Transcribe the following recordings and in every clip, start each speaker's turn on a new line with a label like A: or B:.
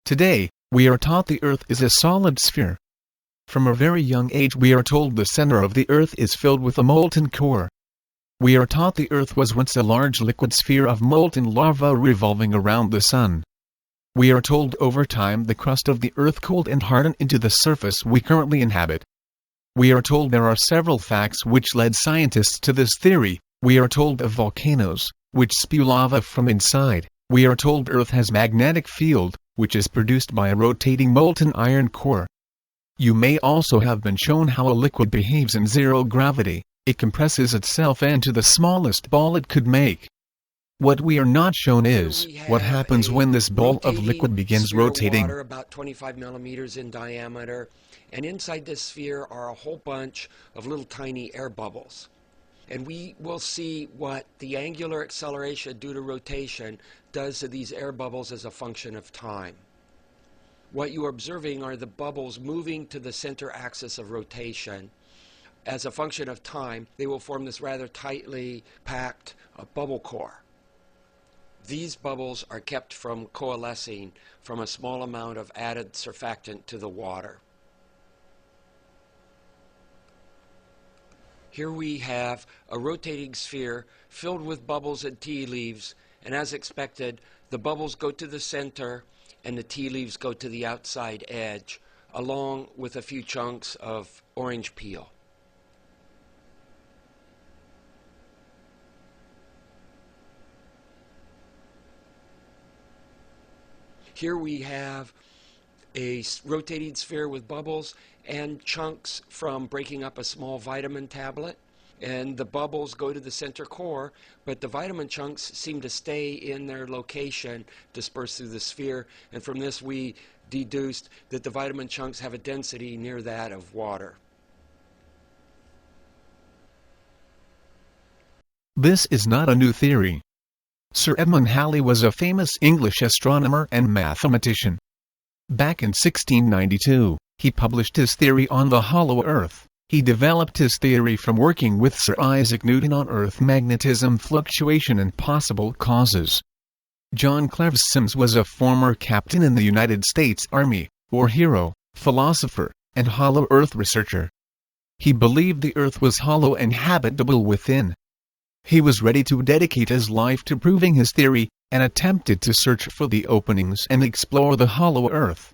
A: Today, we are taught the Earth is a solid sphere. From a very young age we are told the center of the Earth is filled with a molten core. We are taught the Earth was once a large liquid sphere of molten lava revolving around the Sun. We are told over time the crust of the Earth cooled and hardened into the surface we currently inhabit. We are told there are several facts which led scientists to this theory. We are told of volcanoes, which spew lava from inside. We are told Earth has magnetic field, which is produced by a rotating molten iron core. You may also have been shown how a liquid behaves in zero gravity. It compresses itself into the smallest ball it could make. What we are not shown is what happens when this ball of liquid begins rotating.
B: Water about 25 millimeters in diameter, and inside this sphere are a whole bunch of little tiny air bubbles. And we will see what the angular acceleration due to rotation does to these air bubbles as a function of time. What you are observing are the bubbles moving to the center axis of rotation. As a function of time, they will form this rather tightly packed bubble core. These bubbles are kept from coalescing from a small amount of added surfactant to the water. Here we have a rotating sphere filled with bubbles and tea leaves, and as expected, the bubbles go to the center and the tea leaves go to the outside edge, along with a few chunks of orange peel. Here we have a rotating sphere with bubbles and chunks from breaking up a small vitamin tablet. And the bubbles go to the center core, but the vitamin chunks seem to stay in their location dispersed through the sphere. And from this we deduced that the vitamin chunks have a density near that of water.
A: This is not a new theory. Sir Edmund Halley was a famous English astronomer and mathematician. Back in 1692, he published his theory on the hollow Earth. He developed his theory from working with Sir Isaac Newton on Earth magnetism fluctuation and possible causes. John Cleves Symmes was a former captain in the United States Army, war hero, philosopher, and hollow Earth researcher. He believed the Earth was hollow and habitable within. He was ready to dedicate his life to proving his theory, and attempted to search for the openings and explore the hollow Earth.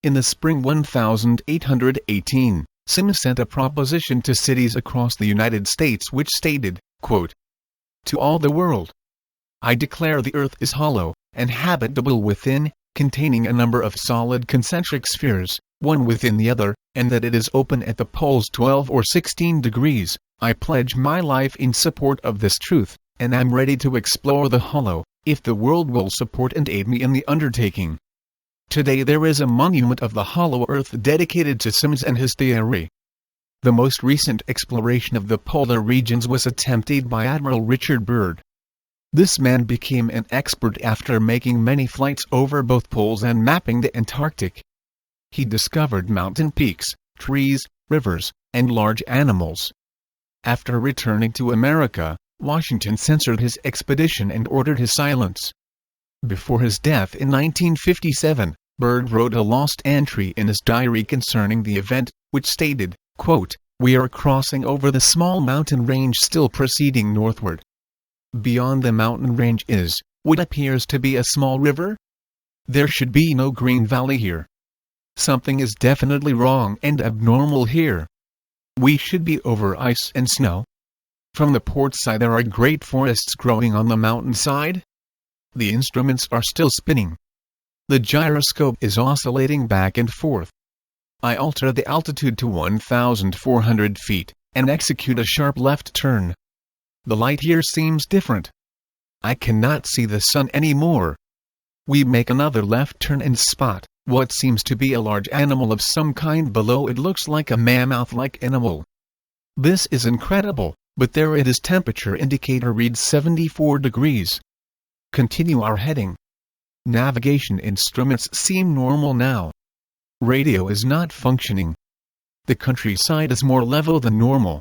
A: In the spring 1818, Symmes sent a proposition to cities across the United States which stated, quote, "To all the world, I declare the Earth is hollow, and habitable within, containing a number of solid concentric spheres, one within the other, and that it is open at the poles 12 or 16 degrees. I pledge my life in support of this truth, and am ready to explore the hollow, if the world will support and aid me in the undertaking." Today there is a monument of the hollow Earth dedicated to Symmes and his theory. The most recent exploration of the polar regions was attempted by Admiral Richard Byrd. This man became an expert after making many flights over both poles and mapping the Antarctic. He discovered mountain peaks, trees, rivers, and large animals. After returning to America, Washington censored his expedition and ordered his silence. Before his death in 1957, Byrd wrote a lost entry in his diary concerning the event, which stated, quote, "We are crossing over the small mountain range still proceeding northward. Beyond the mountain range is, what appears to be a small river. There should be no green valley here. Something is definitely wrong and abnormal here. We should be over ice and snow. From the port side there are great forests growing on the mountain side. The instruments are still spinning. The gyroscope is oscillating back and forth. I alter the altitude to 1,400 feet, and execute a sharp left turn. The light year seems different. I cannot see the sun anymore. We make another left turn and spot what seems to be a large animal of some kind below. It looks like a mammoth-like animal. This is incredible, but there it is. Temperature indicator reads 74 degrees. Continue our heading. Navigation instruments seem normal now. Radio is not functioning. The countryside is more level than normal.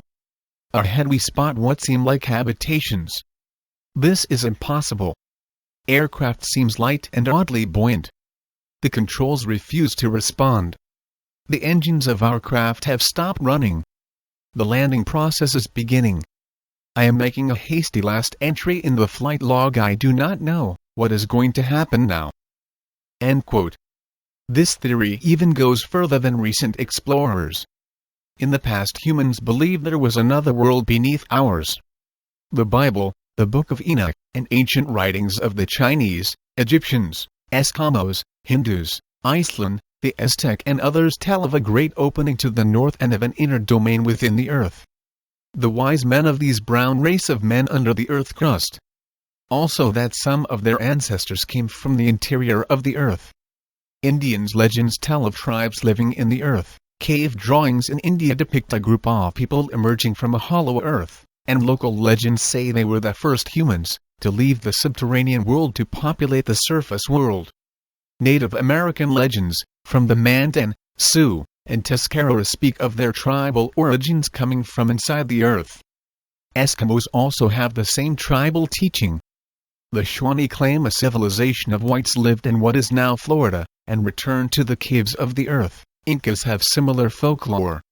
A: Ahead we spot what seem like habitations. This is impossible. Aircraft seems light and oddly buoyant. The controls refuse to respond. The engines of our craft have stopped running. The landing process is beginning. I am making a hasty last entry in the flight log. I do not know what is going to happen now." End quote. This theory even goes further than recent explorers. In the past, humans believed there was another world beneath ours. The Bible, the Book of Enoch, and ancient writings of the Chinese, Egyptians, Eskimos, Hindus, Iceland, the Aztec and others tell of a great opening to the north and of an inner domain within the earth. The wise men of these brown race of men under the earth crust. Also that some of their ancestors came from the interior of the earth. Indians' legends tell of tribes living in the earth. Cave drawings in India depict a group of people emerging from a hollow earth, and local legends say they were the first humans to leave the subterranean world to populate the surface world. Native American legends, from the Mandan, Sioux, and Tuscarora speak of their tribal origins coming from inside the earth. Eskimos also have the same tribal teaching. The Shawnee claim a civilization of whites lived in what is now Florida, and returned to the caves of the earth. Incas have similar folklore.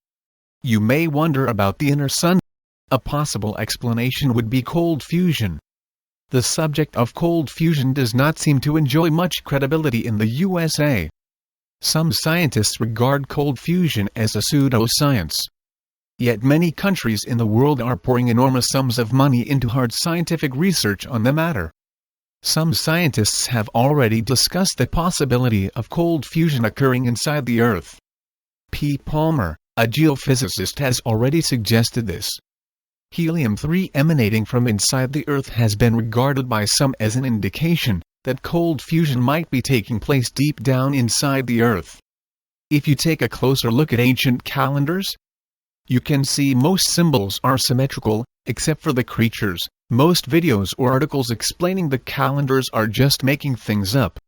A: You may wonder about the inner sun. A possible explanation would be cold fusion. The subject of cold fusion does not seem to enjoy much credibility in the USA. Some scientists regard cold fusion as a pseudoscience. Yet many countries in the world are pouring enormous sums of money into hard scientific research on the matter. Some scientists have already discussed the possibility of cold fusion occurring inside the Earth. P. Palmer, a geophysicist, has already suggested this. Helium-3 emanating from inside the Earth has been regarded by some as an indication that cold fusion might be taking place deep down inside the Earth. If you take a closer look at ancient calendars, you can see most symbols are symmetrical, except for the creatures. Most videos or articles explaining the calendars are just making things up.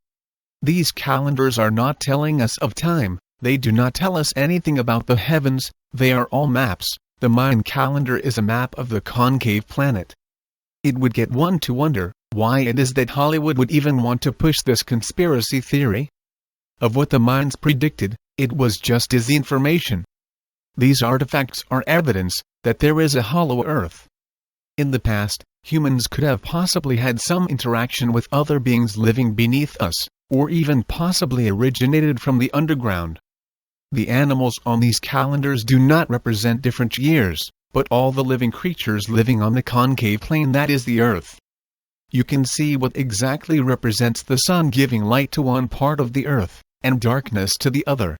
A: These calendars are not telling us of time, they do not tell us anything about the heavens, they are all maps. The Mayan calendar is a map of the concave planet. It would get one to wonder why it is that Hollywood would even want to push this conspiracy theory. Of what the Mayans predicted, it was just disinformation. These artifacts are evidence that there is a hollow earth. In the past, humans could have possibly had some interaction with other beings living beneath us, or even possibly originated from the underground. The animals on these calendars do not represent different years, but all the living creatures living on the concave plane that is the Earth. You can see what exactly represents the sun giving light to one part of the Earth, and darkness to the other.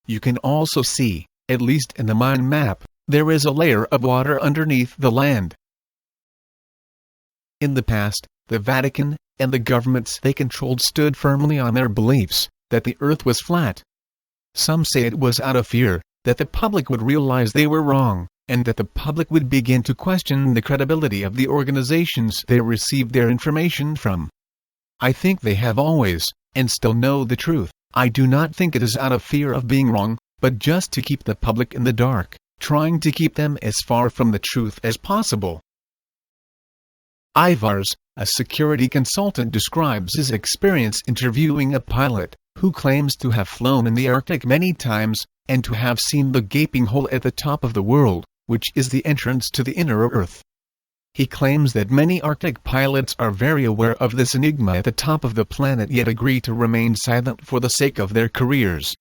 A: You can also see, at least in the Mayan map, there is a layer of water underneath the land. In the past, the Vatican, and the governments they controlled stood firmly on their beliefs, that the Earth was flat. Some say it was out of fear, that the public would realize they were wrong, and that the public would begin to question the credibility of the organizations they received their information from. I think they have always, and still know the truth. I do not think it is out of fear of being wrong, but just to keep the public in the dark, trying to keep them as far from the truth as possible. Ivars, a security consultant, describes his experience interviewing a pilot who claims to have flown in the Arctic many times, and to have seen the gaping hole at the top of the world, which is the entrance to the inner Earth. He claims that many Arctic pilots are very aware of this enigma at the top of the planet, yet agree to remain silent for the sake of their careers.